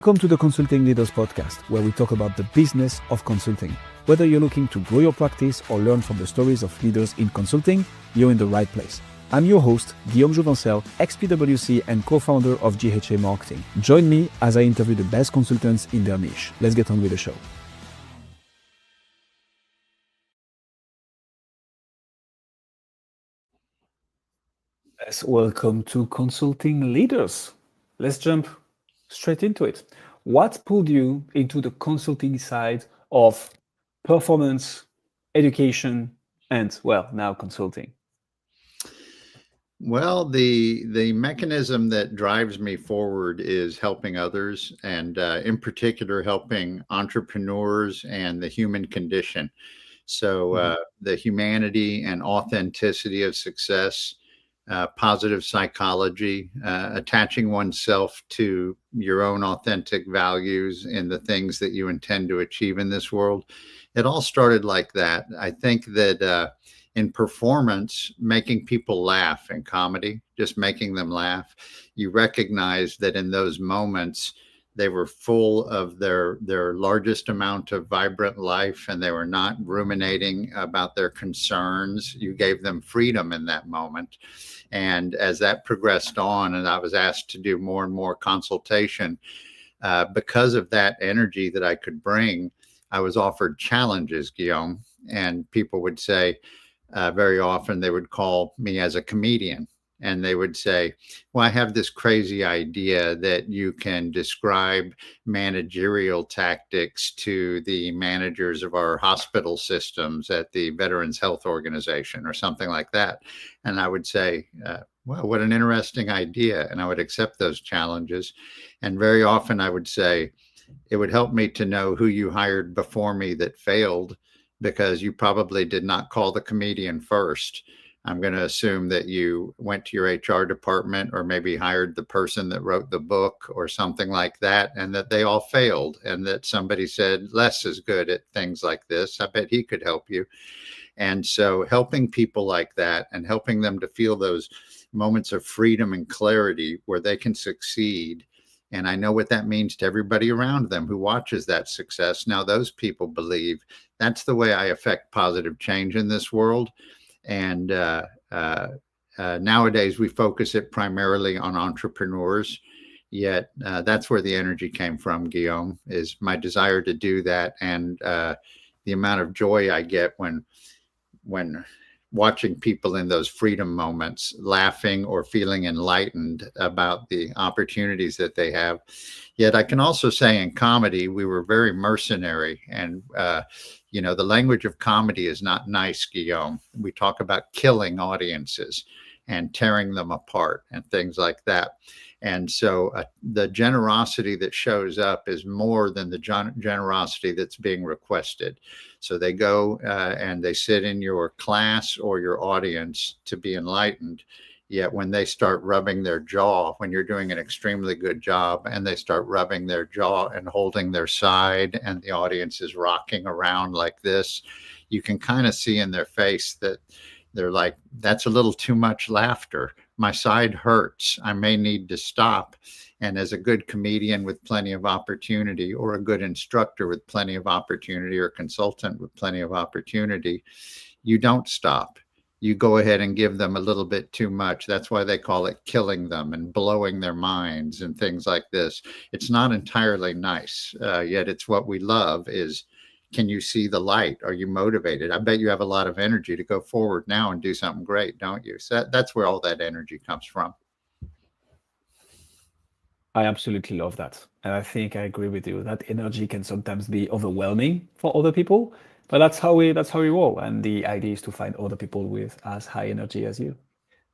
Welcome to the Consulting Leaders Podcast, where we talk about the business of consulting. Whether you're looking to grow your practice or learn from the stories of leaders in consulting, you're in the right place. I'm your host, Guillaume Jouvencel, ex-PwC and co-founder of GHA Marketing. Join me as I interview the best consultants in their niche. Let's get on with the show. Yes, welcome to Consulting Leaders. Let's jump straight into it. What pulled you into the consulting side of performance, education, and, well, now consulting? Well, the mechanism that drives me forward is helping others, and in particular, helping entrepreneurs and the human condition. So the humanity and authenticity of success, positive psychology, attaching oneself to your own authentic values and the things that you intend to achieve in this world. It all started like that. I think that in performance, making people laugh in comedy, just making them laugh, you recognize that in those moments, they were full of their largest amount of vibrant life, and they were not ruminating about their concerns. You gave them freedom in that moment. And as that progressed on, and I was asked to do more and more consultation, because of that energy that I could bring, I was offered challenges, Guillaume, and people would say, very often they would call me as a comedian, and they would say, well, I have this crazy idea that you can describe managerial tactics to the managers of our hospital systems at the Veterans Health Organization or something like that. And I would say, well, what an interesting idea. And I would accept those challenges. And very often I would say, it would help me to know who you hired before me that failed, because you probably did not call the comedian first. I'm going to assume that you went to your HR department or maybe hired the person that wrote the book or something like that, and that they all failed, and that somebody said, Les is good at things like this. I bet he could help you. And so helping people like that and helping them to feel those moments of freedom and clarity where they can succeed. And I know what that means to everybody around them who watches that success. Now, those people believe that's the way I affect positive change in this world. And nowadays, we focus it primarily on entrepreneurs. Yet that's where the energy came from, Guillaume, is my desire to do that. And the amount of joy I get when watching people in those freedom moments, laughing or feeling enlightened about the opportunities that they have. Yet I can also say in comedy, we were very mercenary. And, the language of comedy is not nice, Guillaume. We talk about killing audiences and tearing them apart and things like that. And so the generosity that shows up is more than the generosity that's being requested. So they go and they sit in your class or your audience to be enlightened. Yet when they start rubbing their jaw, when you're doing an extremely good job, and they start rubbing their jaw and holding their side, and the audience is rocking around like this, you can kind of see in their face that they're like, that's a little too much laughter. My side hurts. I may need to stop. And as a good comedian with plenty of opportunity, or a good instructor with plenty of opportunity, or consultant with plenty of opportunity, you don't stop. You go ahead and give them a little bit too much. That's why they call it killing them and blowing their minds and things like this. It's not entirely nice, yet it's what we love is, can you see the light? Are you motivated? I bet you have a lot of energy to go forward now and do something great, don't you? So that's where all that energy comes from. I absolutely love that. And I think I agree with you. That energy can sometimes be overwhelming for other people, but that's how we roll. And the idea is to find other people with as high energy as you.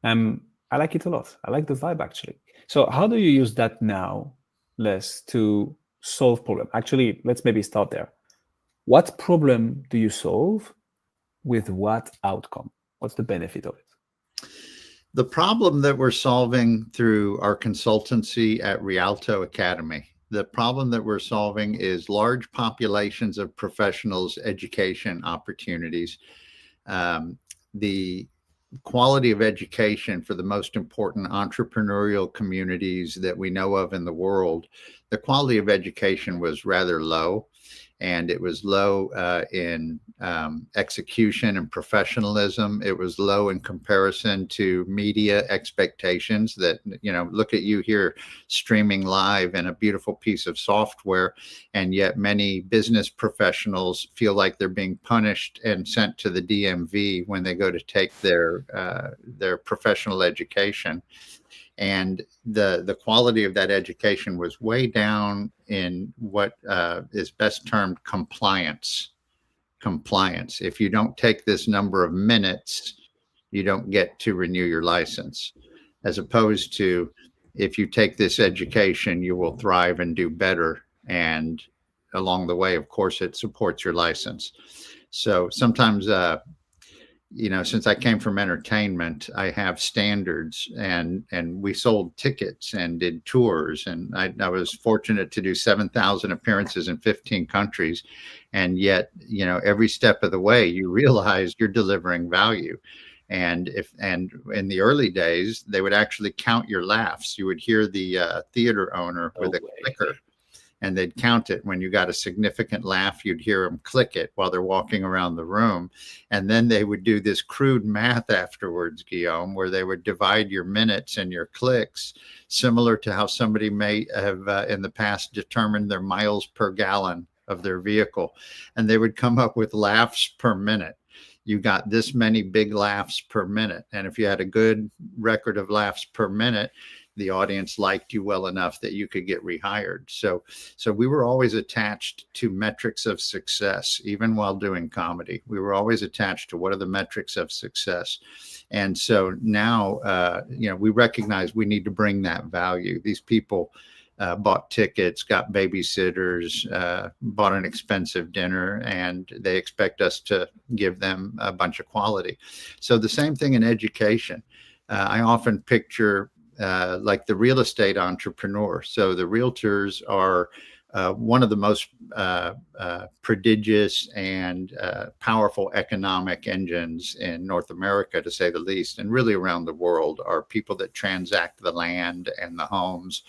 I like it a lot. I like the vibe actually. So how do you use that now, Les, to solve problem? Actually, let's maybe start there. What problem do you solve with what outcome? What's the benefit of it? The problem that we're solving through our consultancy at Rialto Academy, the problem that we're solving is large populations of professionals' education opportunities. The quality of education for the most important entrepreneurial communities that we know of in the world, the quality of education was rather low, and it was low in execution and professionalism. It was low in comparison to media expectations that, look at you here streaming live in a beautiful piece of software, and yet many business professionals feel like they're being punished and sent to the DMV when they go to take their professional education. And the quality of that education was way down in what is best termed compliance. If you don't take this number of minutes, you don't get to renew your license, as opposed to, if you take this education, you will thrive and do better. And along the way, of course, it supports your license. So sometimes since I came from entertainment, I have standards, and we sold tickets and did tours, and I was fortunate to do 7,000 appearances in 15 countries. And yet, every step of the way, you realize you're delivering value. And in the early days, they would actually count your laughs. You would hear the theater owner with a clicker, and they'd count it. When you got a significant laugh, you'd hear them click it while they're walking around the room. And then they would do this crude math afterwards, Guillaume, where they would divide your minutes and your clicks, similar to how somebody may have in the past determined their miles per gallon of their vehicle. And they would come up with laughs per minute. You got this many big laughs per minute. And if you had a good record of laughs per minute, the audience liked you well enough that you could get rehired. So we were always attached to metrics of success, even while doing comedy. We were always attached to what are the metrics of success. And so now, we recognize we need to bring that value. These people bought tickets, got babysitters, bought an expensive dinner, and they expect us to give them a bunch of quality. So the same thing in education. I often picture like the real estate entrepreneur. So the realtors are one of the most prodigious and powerful economic engines in North America, to say the least, and really around the world, are people that transact the land and the homes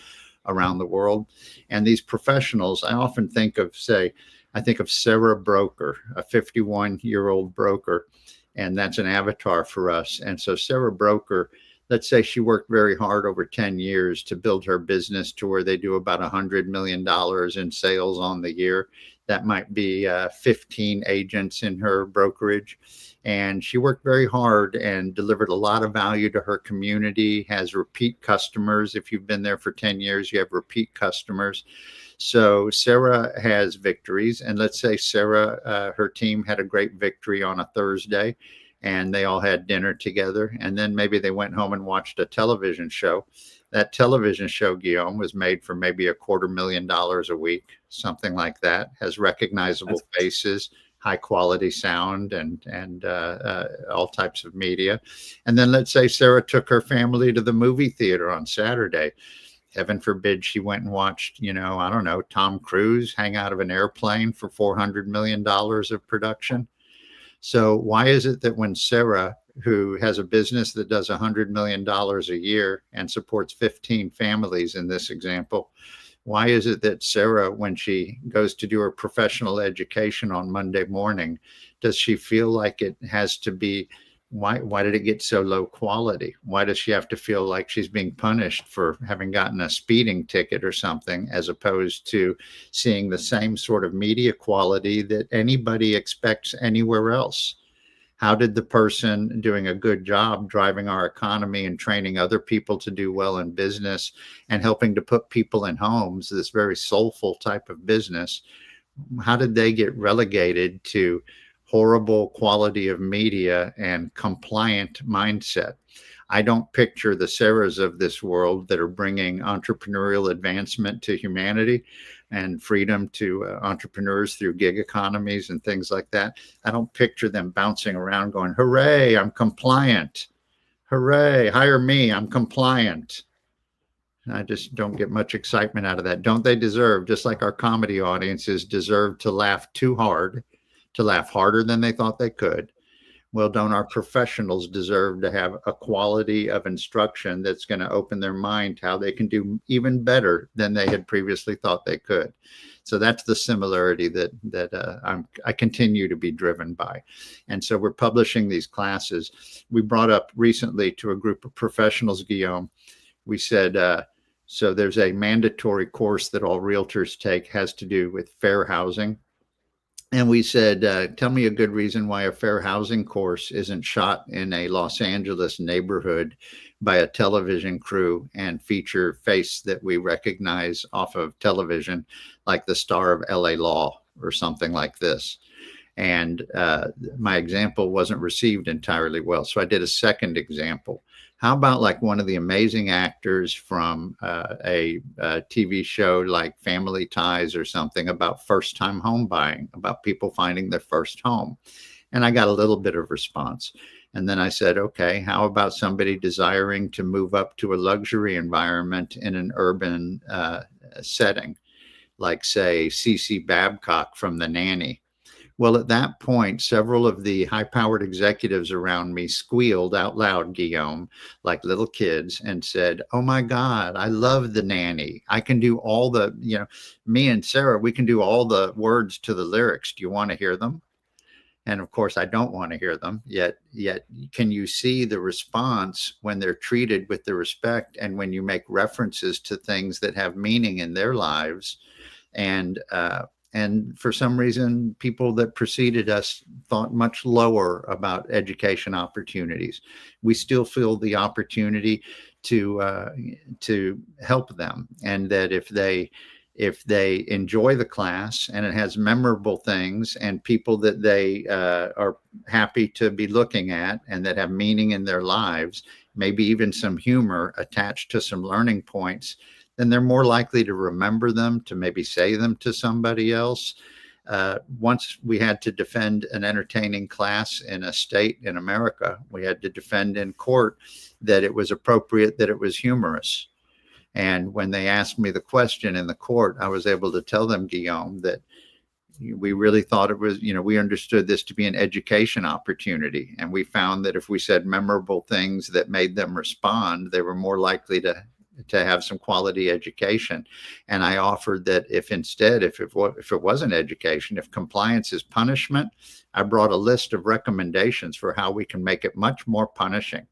around the world. And these professionals, I often think of Sarah Broker, a 51-year-old broker, and that's an avatar for us. And so Sarah Broker, let's say she worked very hard over 10 years to build her business to where they do about $100 million in sales on the year. That might be 15 agents in her brokerage. And she worked very hard and delivered a lot of value to her community, has repeat customers. If you've been there for 10 years, you have repeat customers. So Sarah has victories. And let's say Sarah, her team had a great victory on a Thursday, and they all had dinner together. And then maybe they went home and watched a television show. That television show, Guillaume, was made for maybe $250,000 a week, something like that, has recognizable faces, high quality sound, and all types of media. And then let's say Sarah took her family to the movie theater on Saturday. Heaven forbid she went and watched, I don't know, Tom Cruise hang out of an airplane for $400 million of production. So why is it that when Sarah, who has a business that does $100 million a year and supports 15 families in this example, why is it that Sarah, when she goes to do her professional education on Monday morning, does she feel like it has to be, why did it get so low quality? Why does she have to feel like she's being punished for having gotten a speeding ticket or something, as opposed to seeing the same sort of media quality that anybody expects anywhere else? How did the person doing a good job driving our economy and training other people to do well in business and helping to put people in homes, this very soulful type of business, how did they get relegated to horrible quality of media and compliant mindset? I don't picture the Sarahs of this world that are bringing entrepreneurial advancement to humanity and freedom to entrepreneurs through gig economies and things like that. I don't picture them bouncing around going, hooray, I'm compliant. Hooray, hire me, I'm compliant. I just don't get much excitement out of that. Don't they deserve, just like our comedy audiences deserve to laugh too hard, to laugh harder than they thought they could, Well, don't our professionals deserve to have a quality of instruction that's going to open their mind to how they can do even better than they had previously thought they could? So that's the similarity that I continue to be driven by. And so we're publishing these classes. We brought up recently to a group of professionals, Guillaume, we said, so there's a mandatory course that all realtors take, has to do with fair housing. And we said, tell me a good reason why a fair housing course isn't shot in a Los Angeles neighborhood by a television crew and feature face that we recognize off of television, like the star of LA Law or something like this. And my example wasn't received entirely well. So I did a second example. How about like one of the amazing actors from a TV show like Family Ties or something about first-time home buying, about people finding their first home? And I got a little bit of response. And then I said, okay, how about somebody desiring to move up to a luxury environment in an urban setting, like, say, CC Babcock from The Nanny? Well, at that point, several of the high-powered executives around me squealed out loud, Guillaume, like little kids, and said, oh my God, I love The Nanny. I can do all the, me and Sarah, we can do all the words to the lyrics. Do you want to hear them? And of course, I don't want to hear them. Yet, can you see the response when they're treated with the respect and when you make references to things that have meaning in their lives? And for some reason, people that preceded us thought much lower about education opportunities. We still feel the opportunity to help them, and that if they enjoy the class and it has memorable things and people that they are happy to be looking at and that have meaning in their lives, maybe even some humor attached to some learning points, then they're more likely to remember them, to maybe say them to somebody else. Once we had to defend an entertaining class in a state in America, we had to defend in court that it was appropriate, that it was humorous. And when they asked me the question in the court, I was able to tell them, Guillaume, that we really thought it was, we understood this to be an education opportunity. And we found that if we said memorable things that made them respond, they were more likely to have some quality education. And I offered that if it wasn't education, if compliance is punishment, I brought a list of recommendations for how we can make it much more punishing.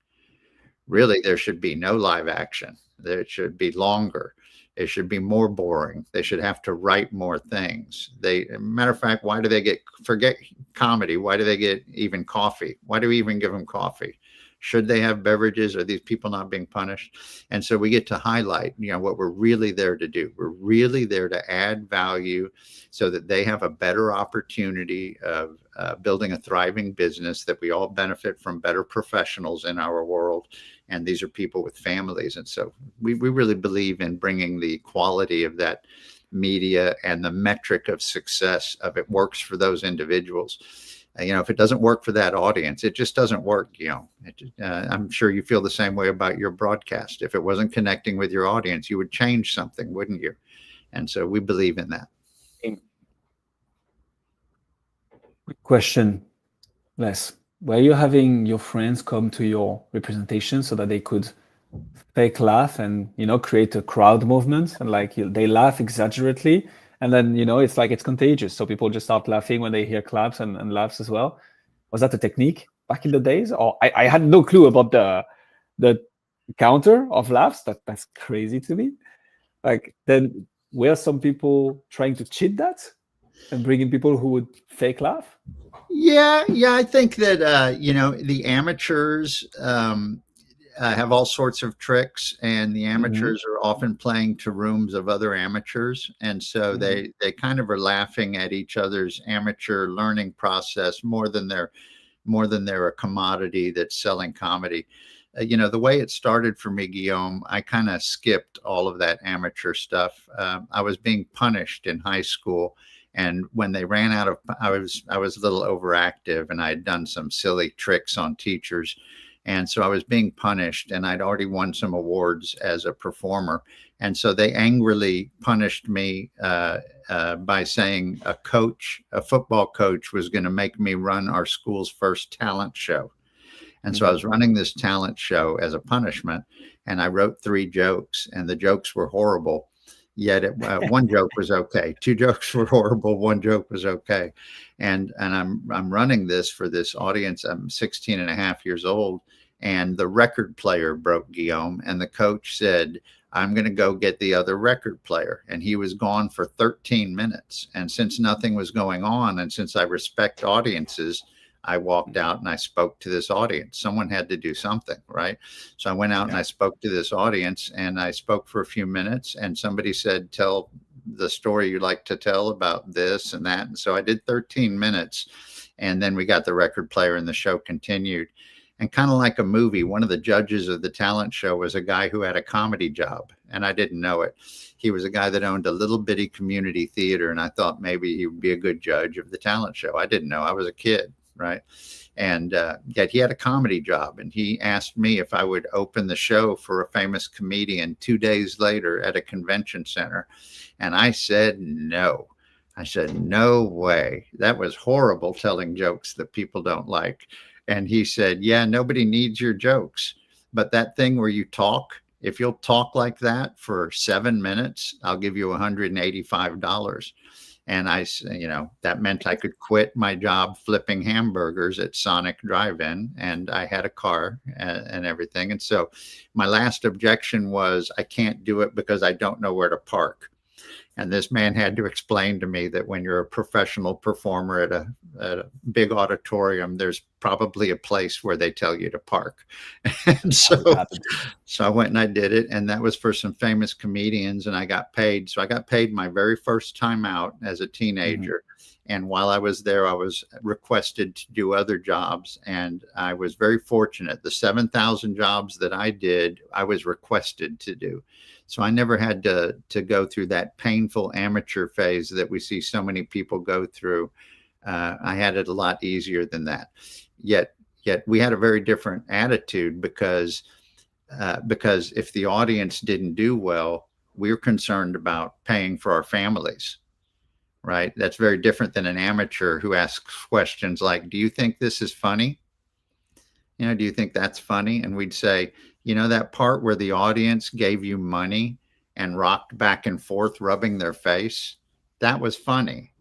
Really, there should be no live action. It should be longer. It should be more boring. They should have to write more things. Matter of fact, why do they forget comedy? Why do they get even coffee? Why do we even give them coffee? Should they have beverages? Are these people not being punished? And so we get to highlight, what we're really there to do. We're really there to add value so that they have a better opportunity of building a thriving business, that we all benefit from better professionals in our world. And these are people with families. And so we really believe in bringing the quality of that media and the metric of success of it works for those individuals. If it doesn't work for that audience, it just doesn't work. I'm sure you feel the same way about your broadcast. If it wasn't connecting with your audience, you would change something, wouldn't you? And so we believe in that. Quick question, Les. Were you having your friends come to your representation so that they could fake laugh and, create a crowd movement, and they laugh exaggerately? And then, it's contagious. So people just start laughing when they hear claps and laughs as well. Was that a technique back in the days? Or I had no clue about the counter of laughs. That's crazy to me. Then were some people trying to cheat that and bring in people who would fake laugh? Yeah. I think that, the amateurs have all sorts of tricks, and the amateurs are often playing to rooms of other amateurs. And so they kind of are laughing at each other's amateur learning process more than they're a commodity that's selling comedy. The way it started for me, Guillaume, I kind of skipped all of that amateur stuff. I was being punished in high school. And when they ran out of, I was a little overactive, and I had done some silly tricks on teachers. And so I was being punished, and I'd already won some awards as a performer. And so they angrily punished me by saying a football coach, was going to make me run our school's first talent show. And so I Mm-hmm. was running this talent show as a punishment, and I wrote 3 jokes, and the jokes were horrible. Yet one joke was okay. 2 jokes were horrible. One joke was okay. And I'm running this for this audience. I'm 16 and a half years old, and the record player broke, Guillaume, and the coach said, I'm going to go get the other record player. And he was gone for 13 minutes. And since nothing was going on, and since I respect audiences, I walked out and I spoke to this audience. Someone had to do something, right? So I went out and I spoke to this audience, and I spoke for a few minutes, and somebody said, tell the story you like to tell about this and that. And so I did 13 minutes, and then we got the record player and the show continued. And kind of like a movie, one of the judges of the talent show was a guy who had a comedy job, and I didn't know it. He was a guy that owned a little bitty community theater, and I thought maybe he would be a good judge of the talent show. I didn't know. I was a kid, right? And yet he had a comedy job, and he asked me if I would open the show for a famous comedian 2 days later at a convention center. And I said no. I said, no way. That was horrible, telling jokes that people don't like. And he said, yeah, nobody needs your jokes. But that thing where you talk, if you'll talk like that for 7 minutes, I'll give you $185. And that meant I could quit my job flipping hamburgers at Sonic Drive-In, and I had a car and everything. And so my last objection was, I can't do it because I don't know where to park. And this man had to explain to me that when you're a professional performer at a big auditorium, there's probably a place where they tell you to park. And so I went and I did it. And that was for some famous comedians, and I got paid. So I got paid my very first time out as a teenager. Mm-hmm. And while I was there, I was requested to do other jobs. And I was very fortunate. The 7,000 jobs that I did, I was requested to do. So I never had to go through that painful amateur phase that we see so many people go through. I had it a lot easier than that. Yet we had a very different attitude, because if the audience didn't do well, we were concerned about paying for our families, right? That's very different than an amateur who asks questions like, do you think this is funny? Do you think that's funny? And we'd say, that part where the audience gave you money and rocked back and forth, rubbing their face, that was funny.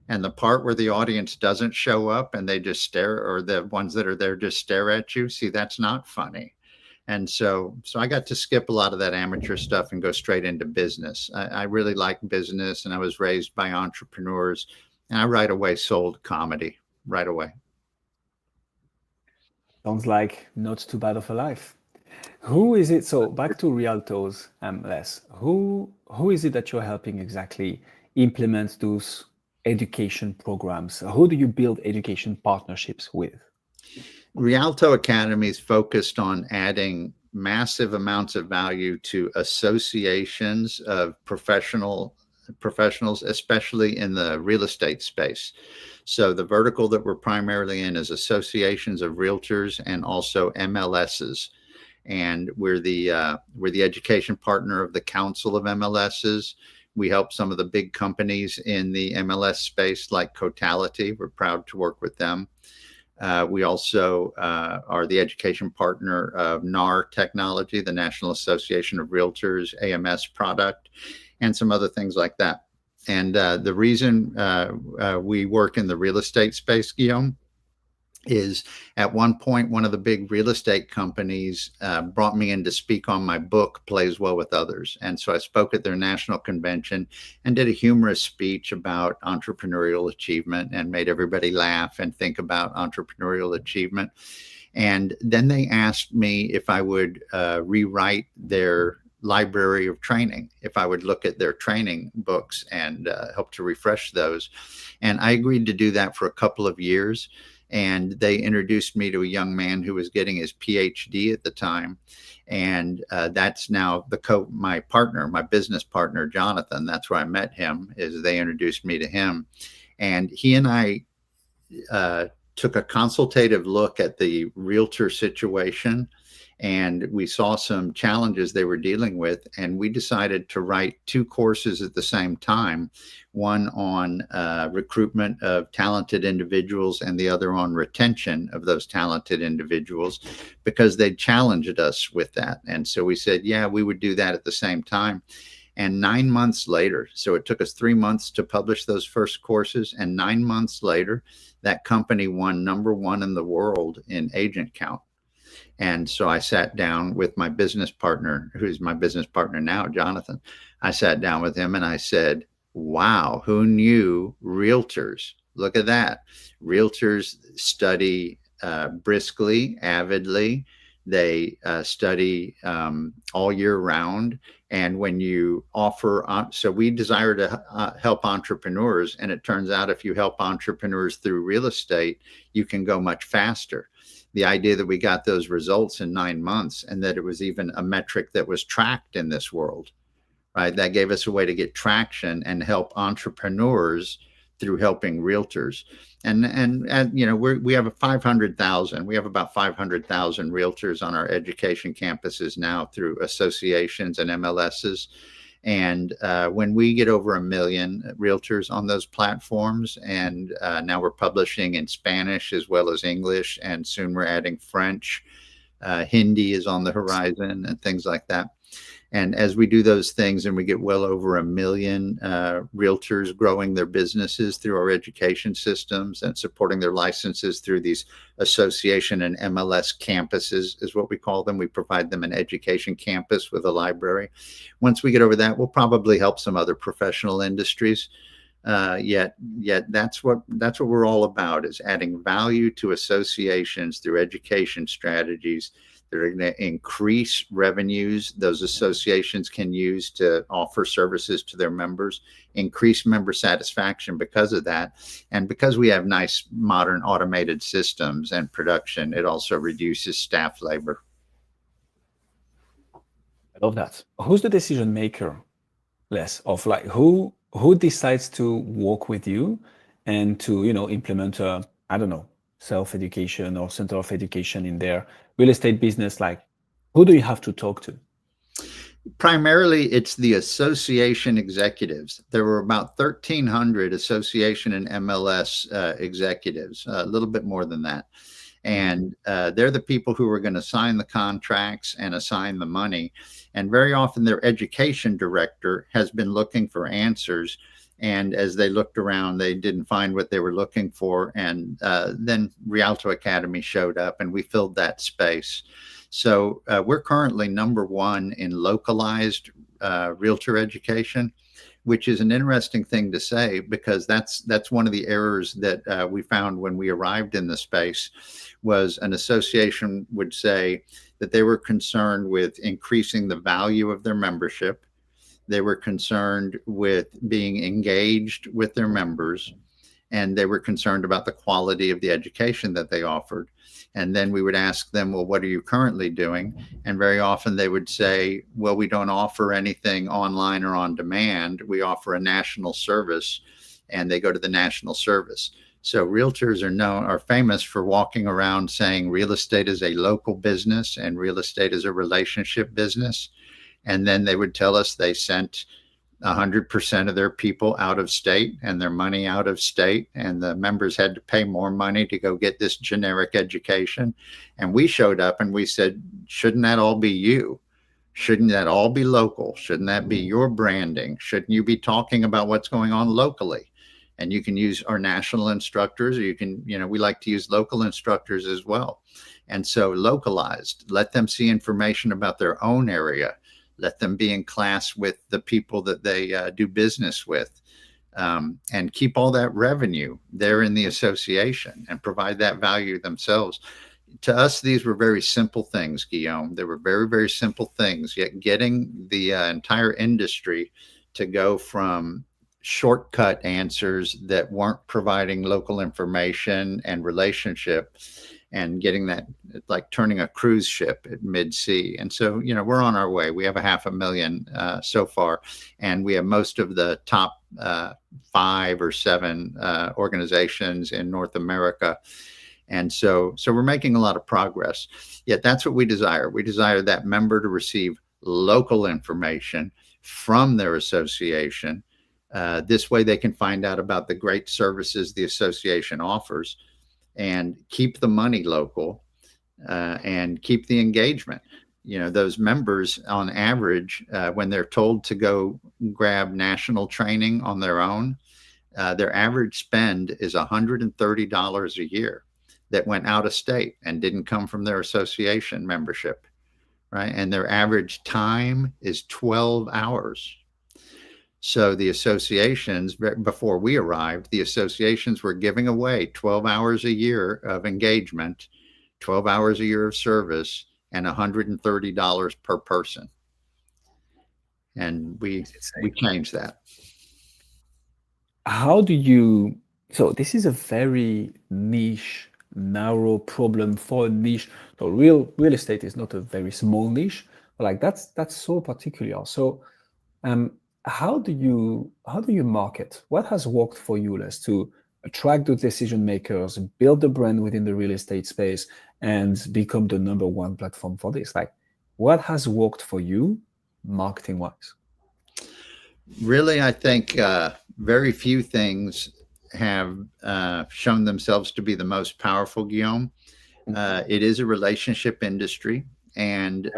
And the part where the audience doesn't show up and they just stare, or the ones that are there just stare at you, see, that's not funny. And so I got to skip a lot of that amateur stuff and go straight into business. I really like business, and I was raised by entrepreneurs, and I right away sold comedy right away. Sounds like not too bad of a life. Who is it? So back to Rialto's MLS. Who is it that you're helping exactly implement those education programs? Who do you build education partnerships with? Rialto Academy is focused on adding massive amounts of value to associations of professionals, especially in the real estate space. So the vertical that we're primarily in is associations of realtors and also MLSs. And we're the education partner of the Council of MLSs. We help some of the big companies in the MLS space, like Cotality. We're proud to work with them. We also are the education partner of NAR Technology, the National Association of Realtors, AMS product, and some other things like that. And the reason we work in the real estate space, Guillaume, is at one point, one of the big real estate companies brought me in to speak on my book, Plays Well with Others. And so I spoke at their national convention and did a humorous speech about entrepreneurial achievement and made everybody laugh and think about entrepreneurial achievement. And then they asked me if I would rewrite their library of training, if I would look at their training books and help to refresh those. And I agreed to do that for a couple of years. And they introduced me to a young man who was getting his PhD at the time. And that's now my partner, my business partner, Jonathan. That's where I met him, is they introduced me to him. And he and I took a consultative look at the realtor situation and we saw some challenges they were dealing with, and we decided to write 2 courses at the same time, one on recruitment of talented individuals and the other on retention of those talented individuals, because they challenged us with that. And so we said, yeah, we would do that at the same time. And 9 months later, so it took us 3 months to publish those first courses, and 9 months later, that company won #1 in the world in agent count. And so I sat down with my business partner, who's my business partner now, Jonathan. I sat down with him and I said, wow, who knew realtors? Look at that. Realtors study briskly, avidly. They study all year round. And when you offer, so we desire to help entrepreneurs. And it turns out if you help entrepreneurs through real estate, you can go much faster. The idea that we got those results in 9 months, and that it was even a metric that was tracked in this world, right? That gave us a way to get traction and help entrepreneurs through helping realtors. And you know, we have about 500,000 realtors on our education campuses now through associations and MLSs. And when we get over 1 million realtors on those platforms, and now we're publishing in Spanish as well as English, and soon we're adding French, Hindi is on the horizon, and things like that. And as we do those things and we get well over 1 million realtors growing their businesses through our education systems and supporting their licenses through these association and MLS campuses is what we call them. We provide them an education campus with a library. Once we get over that, we'll probably help some other professional industries. Yet that's what we're all about, is adding value to associations through education strategies. They're going to increase revenues those associations can use to offer services to their members, increase member satisfaction because of that. And because we have nice, modern, automated systems and production, it also reduces staff labor. I love that. Who's the decision maker, Les, of like who decides to work with you and to, you know, implement a, I don't know, self-education or center of education in their real estate business? Like, who do you have to talk to? Primarily, it's the association executives. There were about 1,300 association and MLS executives, a little bit more than that. And they're the people who are going to sign the contracts and assign the money. And very often their education director has been looking for answers. And as they looked around, they didn't find what they were looking for. And then Rialto Academy showed up and we filled that space. So we're currently #1 in localized realtor education, which is an interesting thing to say, because that's one of the errors that we found when we arrived in the space. Was an association would say that they were concerned with increasing the value of their membership. They were concerned with being engaged with their members, and they were concerned about the quality of the education that they offered. And then we would ask them, well, what are you currently doing? And very often they would say, well, we don't offer anything online or on demand. We offer a national service, and they go to the national service. So realtors are famous for walking around saying real estate is a local business and real estate is a relationship business. And then they would tell us they sent 100% of their people out of state and their money out of state, and the members had to pay more money to go get this generic education. And we showed up and we said, shouldn't that all be you? Shouldn't that all be local? Shouldn't that be your branding? Shouldn't you be talking about what's going on locally? And you can use our national instructors, or you can, we like to use local instructors as well. And so localized, let them see information about their own area. Let them be in class with the people that they do business with, and keep all that revenue there in the association and provide that value themselves. To us, these were very simple things, Guillaume. They were very, very simple things, yet getting the entire industry to go from shortcut answers that weren't providing local information and relationship, and getting that, like turning a cruise ship at mid-sea. And so, we're on our way. We have 500,000 so far, and we have most of the top 5 or 7 organizations in North America. And so we're making a lot of progress. Yet that's what we desire. We desire that member to receive local information from their association. This way they can find out about the great services the association offers and keep the money local, and keep the engagement. Those members on average, when they're told to go grab national training on their own, their average spend is $130 a year that went out of state and didn't come from their association membership, right? And their average time is 12 hours. So the associations, before we arrived, the associations were giving away 12 hours a year of engagement, 12 hours a year of service, and $130 per person. And we changed that. How do you, so this is a very niche, narrow problem for a niche. So real estate is not a very small niche, but like that's so particular. So um, how do you market? What has worked for you, Les, to attract the decision makers, build the brand within the real estate space, and become the number one platform for this? Like, what has worked for you, marketing wise? Really, I think very few things have shown themselves to be the most powerful, Guillaume. It is a relationship industry, and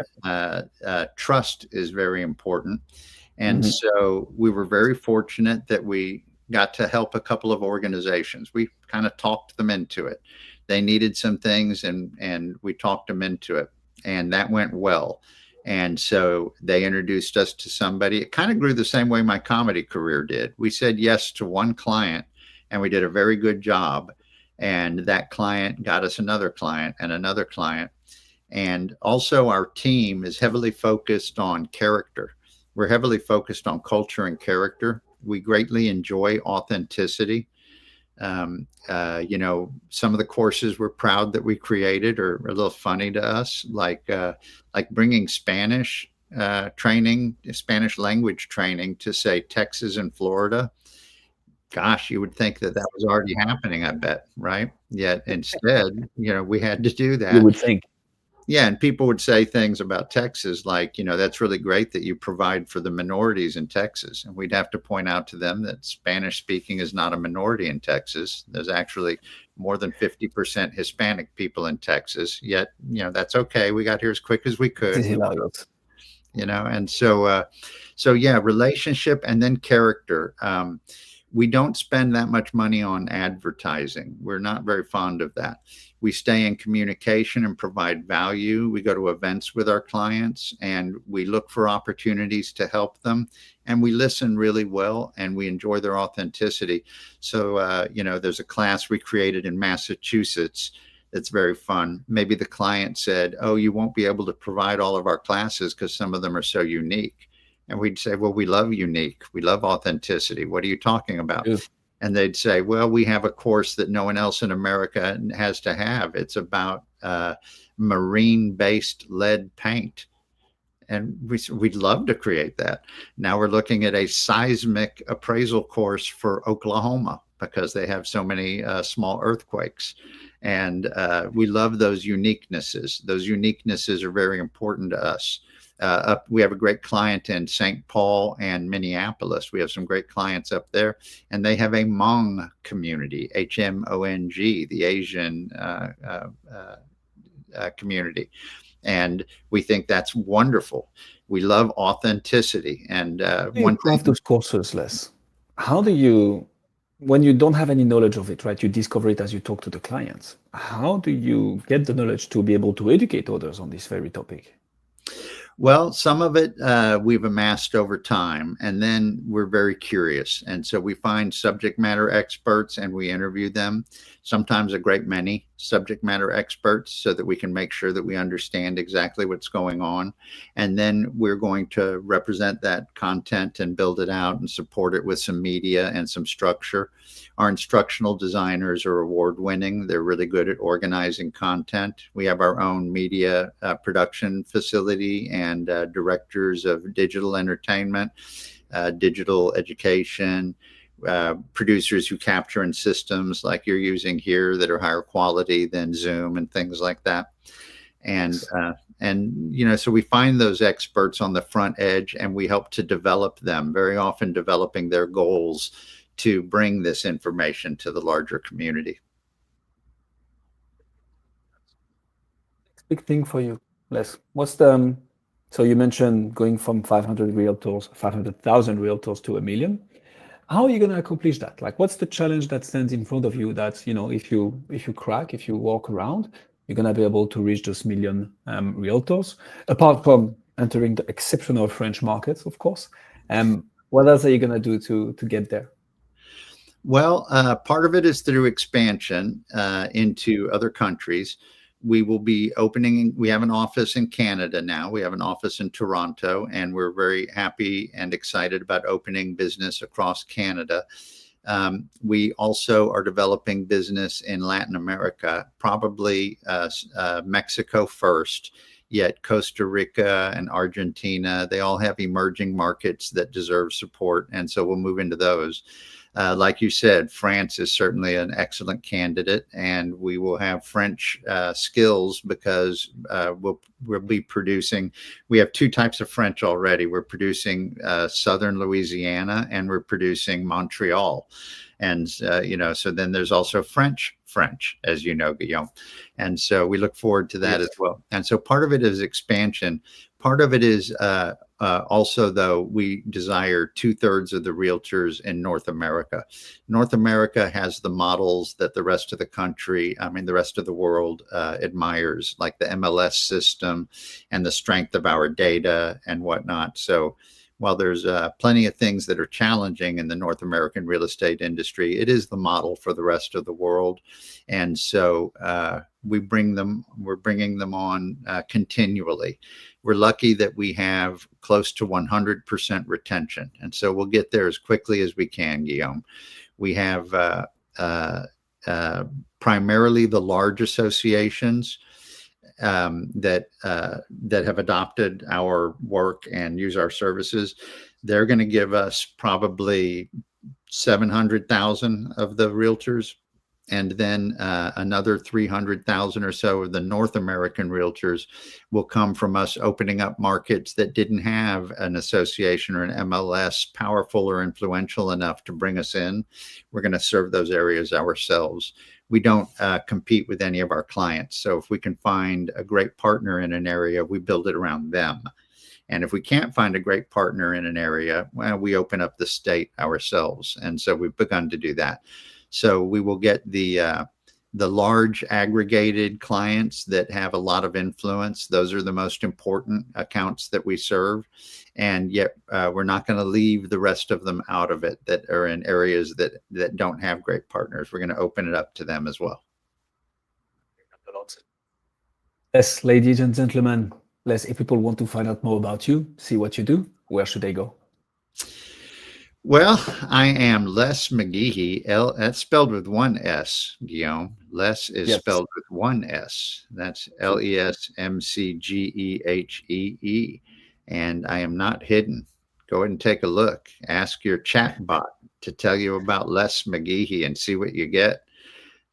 trust is very important. And so we were very fortunate that we got to help a couple of organizations. We kind of talked them into it. They needed some things, and we talked them into it, and that went well. And so they introduced us to somebody. It kind of grew the same way my comedy career did. We said yes to one client, and we did a very good job. And that client got us another client and another client. And also our team is heavily focused on character. We're heavily focused on culture and character. We greatly enjoy authenticity. Some of the courses we're proud that we created are a little funny to us, like bringing Spanish training, Spanish language training to, say, Texas and Florida. Gosh, you would think that was already happening, I bet, right? Yet instead, we had to do that. You would think. Yeah, and people would say things about Texas like, that's really great that you provide for the minorities in Texas. And we'd have to point out to them that Spanish speaking is not a minority in Texas. There's actually more than 50% Hispanic people in Texas. Yet, that's okay. We got here as quick as we could. And so yeah, relationship and then character. We don't spend that much money on advertising. We're not very fond of that. We stay in communication and provide value. We go to events with our clients, and we look for opportunities to help them. And we listen really well, and we enjoy their authenticity. So, there's a class we created in Massachusetts that's very fun. Maybe the client said, "Oh, you won't be able to provide all of our classes because some of them are so unique." And we'd say, "Well, we love unique. We love authenticity. What are you talking about?" Yeah. And they'd say, "Well, we have a course that no one else in America has to have. It's about marine-based lead paint." And we'd love to create that. Now we're looking at a seismic appraisal course for Oklahoma because they have so many small earthquakes. And we love those uniquenesses. Those uniquenesses are very important to us. We have a great client in St. Paul and Minneapolis. We have some great clients up there, and they have a Hmong community, Hmong, the Asian community. And we think that's wonderful. We love authenticity. And one of those courses, Les, how do you, when you don't have any knowledge of it, right? You discover it as you talk to the clients. How do you get the knowledge to be able to educate others on this very topic? Well, some of it we've amassed over time, and then we're very curious. And so we find subject matter experts and we interview them, sometimes a great many subject matter experts, so that we can make sure that we understand exactly what's going on. And then we're going to represent that content and build it out and support it with some media and some structure. Our instructional designers are award-winning. They're really good at organizing content. We have our own media production facility and directors of digital entertainment, digital education. producers who capture in systems like you're using here that are higher quality than Zoom and things like that. And Yes. so we find those experts on the front edge, and we help to develop them, very often developing their goals to bring this information to the larger community. Big thing for you, Les. What's the so you mentioned going from 500 realtors, 500,000 realtors to a million. How are you going to accomplish that? Like, what's the challenge that stands in front of you that, if you walk around, you're going to be able to reach those million realtors, apart from entering the exceptional French markets, of course. What else are you going to do to get there? Well, part of it is through expansion into other countries. We will be opening, we have an office in Canada now. We have an office in Toronto, and we're very happy and excited about opening business across Canada. We also are developing business in Latin America, probably Mexico first, yet Costa Rica and Argentina, they all have emerging markets that deserve support. And so we'll move into those. Like you said, France is certainly an excellent candidate, and we will have French skills because we'll be producing. We have two types of French already. We're producing Southern Louisiana, and we're producing Montreal. And, so then there's also French, as you know, Guillaume. And so we look forward to that as well. And so part of it is expansion. Part of it is also, though, we desire 2/3 of the realtors in North America. North America has the models that the rest of the country, the rest of the world admires, like the MLS system and the strength of our data and whatnot. So while there's plenty of things that are challenging in the North American real estate industry, it is the model for the rest of the world. And so we're bringing them on continually. We're lucky that we have close to 100% retention. And so we'll get there as quickly as we can, Guillaume. We have primarily the large associations that have adopted our work and use our services. They're going to give us probably 700,000 of the realtors, and then another 300,000 or so of the North American realtors will come from us opening up markets that didn't have an association or an MLS powerful or influential enough to bring us in. We're going to serve those areas ourselves. We don't compete with any of our clients. So if we can find a great partner in an area, we build it around them. And if we can't find a great partner in an area, well, we open up the state ourselves. And so we've begun to do that. So we will get the large aggregated clients that have a lot of influence. Those are the most important accounts that we serve. And yet we're not going to leave the rest of them out of it that are in areas that don't have great partners. We're going to open it up to them as well. Yes, ladies and gentlemen, if people want to find out more about you, see what you do, where should they go? Well, I am Les McGehee. That's spelled with one S, Guillaume. Les is spelled with one S. That's LESMCGEHEE. And I am not hidden. Go ahead and take a look. Ask your chat bot to tell you about Les McGehee and see what you get.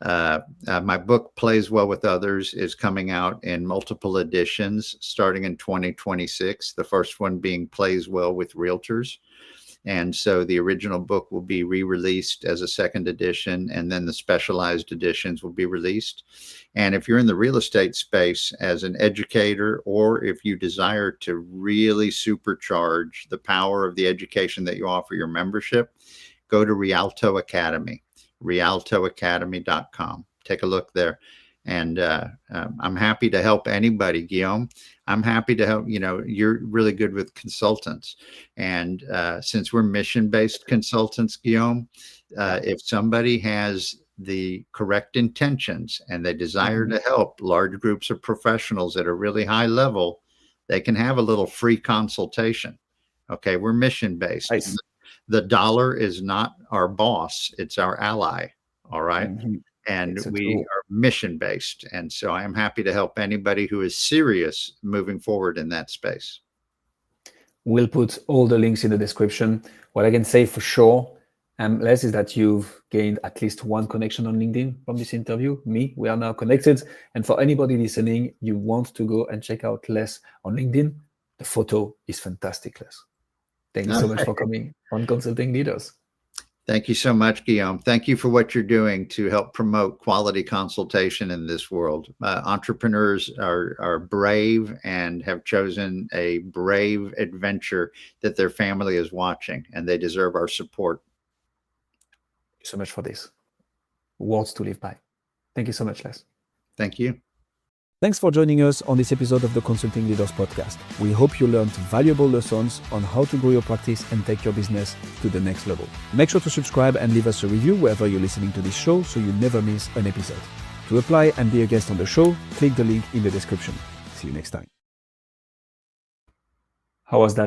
My book, Plays Well with Others, is coming out in multiple editions starting in 2026. The first one being Plays Well with Realtors. And so the original book will be re-released as a second edition, and then the specialized editions will be released. And if you're in the real estate space as an educator, or if you desire to really supercharge the power of the education that you offer your membership, go to Rialto Academy, rialtoacademy.com. Take a look there. And I'm happy to help anybody, Guillaume. I'm happy to help. You're really good with consultants. And since we're mission-based consultants, Guillaume, if somebody has the correct intentions and they desire to help large groups of professionals at a really high level, they can have a little free consultation. Okay, we're mission-based. Nice. The dollar is not our boss, it's our ally. All right. And we are mission-based. And so I am happy to help anybody who is serious moving forward in that space. We'll put all the links in the description. What I can say for sure, Les, is that you've gained at least one connection on LinkedIn from this interview. Me, we are now connected. And for anybody listening, you want to go and check out Les on LinkedIn, the photo is fantastic, Les. Thank you so much for coming on Consulting Leaders. Thank you so much, Guillaume. Thank you for what you're doing to help promote quality consultation in this world. Entrepreneurs are brave and have chosen a brave adventure that their family is watching, and they deserve our support. Thank you so much for this. Words to live by. Thank you so much, Les. Thank you. Thanks for joining us on this episode of the Consulting Leaders Podcast. We hope you learned valuable lessons on how to grow your practice and take your business to the next level. Make sure to subscribe and leave us a review wherever you're listening to this show so you never miss an episode. To apply and be a guest on the show, click the link in the description. See you next time. How was that?